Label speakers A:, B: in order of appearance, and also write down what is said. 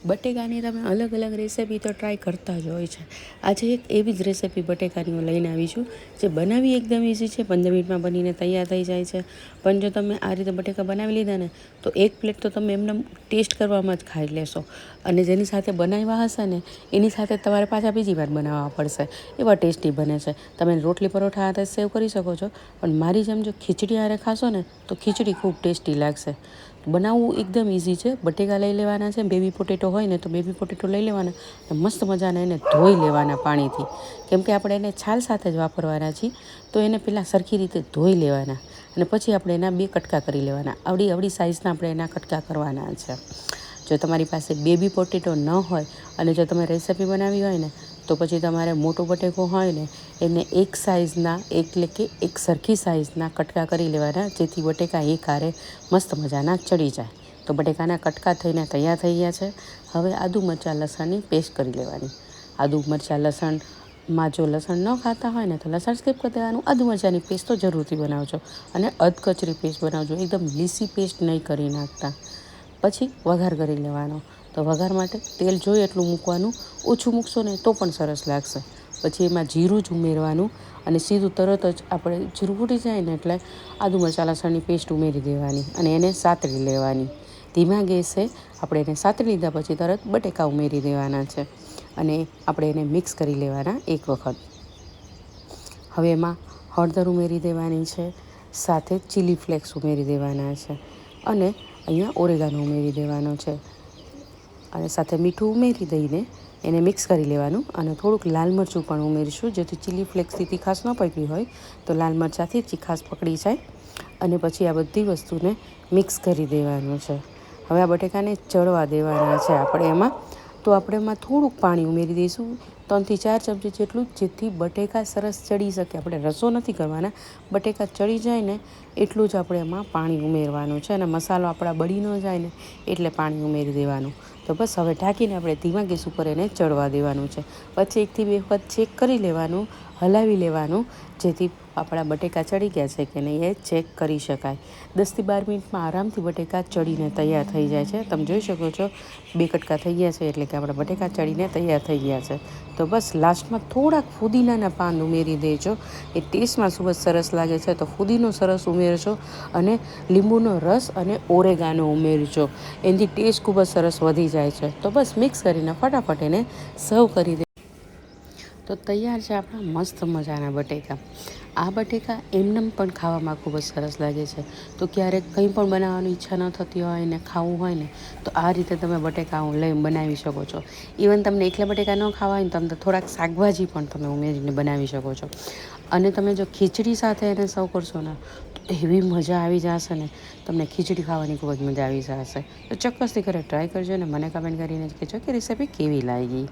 A: બટેકાની તમે અલગ અલગ રેસીપી તો ટ્રાય કરતા જ હોય છે. આજે એક એવી જ રેસીપી બટેકાની હું લઈને આવી છું જે બનાવવી એકદમ ઇઝી છે, 15 મિનિટમાં બનીને તૈયાર થઈ જાય છે. પણ જો તમે આ રીતે બટેકા બનાવી લીધા ને તો એક પ્લેટ તો તમે એમને ટેસ્ટ કરવામાં જ ખાઈ લેશો. અને જેની સાથે બનાવ્યા હશે ને એની સાથે તમારે પાછા બીજી વાર બનાવવા પડશે, એવા ટેસ્ટી બને છે. તમે રોટલી પરોઠા હાથે સેવ કરી શકો છો, પણ મારી જેમ જો ખીચડી હારે ખાશો ને તો ખીચડી ખૂબ ટેસ્ટી લાગશે. બનાવવું એકદમ ઇઝી છે. બટેકા લઈ લેવાના છે, બેબી પોટેટો હોય ને તો બેબી પોટેટો લઈ લેવાના, મસ્ત મજાના એને ધોઈ લેવાના પાણીથી, કેમ કે આપણે એને છાલ સાથે જ વાપરવાના છીએ. તો એને પહેલાં સરખી રીતે ધોઈ લેવાના અને પછી આપણે એના 2 કટકા કરી લેવાના. આવડી સાઇઝના આપણે એના કટકા કરવાના છે. જો તમારી પાસે બેબી પોટેટો ન હોય અને જો તમે રેસીપી બનાવી હોય ને તો પછી તમારે મોટો બટેકો હોય ને એને એક સાઇઝના એટલે કે એક સરખી સાઇઝના કટકા કરી લેવાના, જેથી બટેકા એક હારે મસ્ત મજાના ચડી જાય. તો બટેકાના કટકા થઈને તૈયાર થઈ ગયા છે. હવે આદુ મરચાં લસણની પેસ્ટ કરી લેવાની. આદુ મરચાં લસણમાં જો લસણ ન ખાતા હોય ને તો લસણ સ્કીપ કરી દેવાનું. આદુ મરચાંની પેસ્ટ તો જરૂરથી બનાવજો અને અધકચરી પેસ્ટ બનાવજો, એકદમ લીસી પેસ્ટ નહીં કરી નાખતા. પછી વઘાર કરી લેવાનો. તો વઘાર માટે તેલ જોઈએ એટલું મૂકવાનું, ઓછું મૂકશો ને તો પણ સરસ લાગશે. પછી એમાં જીરું જ ઉમેરવાનું અને સીધું તરત જ આપણે જીરું ફૂટી જાય ને એટલે આદુ મરચાં લસણની પેસ્ટ ઉમેરી દેવાની અને એને સાતળી લેવાની. ધીમા ગેસે આપણે એને સાતળી લીધા પછી તરત બટેકા ઉમેરી દેવાના છે અને આપણે એને મિક્સ કરી લેવાના એક વખત. હવે એમાં હળદર ઉમેરી દેવાની છે, સાથે ચીલી ફ્લેક્સ ઉમેરી દેવાના છે અને અહીંયા ઓરેગાનો ઉમેરી દેવાનો છે અને સાથે મીઠું ઉમેરી દઈને એને મિક્સ કરી લેવાનું. અને થોડુંક લાલ મરચું પણ ઉમેરીશું, જેથી ચીલી ફ્લેક્સથી તીખાશ ન પકડી હોય તો લાલ મરચાંથી તીખાશ પકડી જાય. અને પછી આ બધી વસ્તુને મિક્સ કરી દેવાનું છે. હવે આ બટેકાને ચડવા દેવાના છે આપણે એમાં. તો આપણે એમાં થોડુંક પાણી ઉમેરી દઈશું, 3 થી 4 ચમચી જેટલું, જેથી બટેકા સરસ ચડી શકે. આપણે રસો નથી કરવાના, બટેકા ચડી જાય ને એટલું જ આપણે એમાં પાણી ઉમેરવાનું છે અને મસાલો આપણા બળી ન જાય ને એટલે પાણી ઉમેરી દેવાનું. તો બસ હવે ઢાંકીને આપણે ધીમા ગેસ ઉપર એને ચડવા દેવાનું છે. પછી 1 થી 2 વખત ચેક કરી લેવાનું, હલાવી લેવાનું, જેથી આપણા બટેકા ચડી ગયા છે કે નહીં એ ચેક કરી શકાય. 10 થી 12 મિનિટમાં આરામથી બટેકા ચડીને તૈયાર થઈ જાય છે. તમે જોઈ શકો છો 2 કટકા થઈ ગયા છે એટલે કે આપણા બટેકા ચડીને તૈયાર થઈ ગયા છે. તો બસ લાસ્ટમાં થોડાક ફુદીનાના પાન ઉમેરી દેજો, એ ટેસ્ટમાં ખૂબ જ સરસ લાગે છે. તો ફુદીનો સરસ ઉમેરજો અને લીંબુનો રસ અને ઓરેગાનો ઉમેરજો, એનાથી ટેસ્ટ ખૂબ જ સરસ વધી જાય છે. તો બસ મિક્સ કરીને ફટાફટ એને સર્વ કરી દે. તો તૈયાર છે આપણા મસ્ત મજાના બટેકા. આ બટેકા એમનેમ પણ ખાવામાં ખૂબ જ સરસ લાગે છે. તો ક્યારેક કંઈ પણ બનાવવાની ઈચ્છા ન થતી હોય ને ખાવું હોય ને તો આ રીતે તમે બટેકા લઈને બનાવી શકો છો. ઇવન તમને એકલા બટેકા ન ખાવા હોય ને તમને થોડાક શાકભાજી પણ તમે ઉમેરીને બનાવી શકો છો. અને તમે જો ખીચડી સાથે એને સર્વ કરશો ને તો એવી મજા આવી જશે ને, તમને ખીચડી ખાવાની ખૂબ જ મજા આવી જશે. તો ચોક્કસથી ઘરે ટ્રાય કરજો અને મને કમેન્ટ કરીને કહેજો કે રેસીપી કેવી લાગી.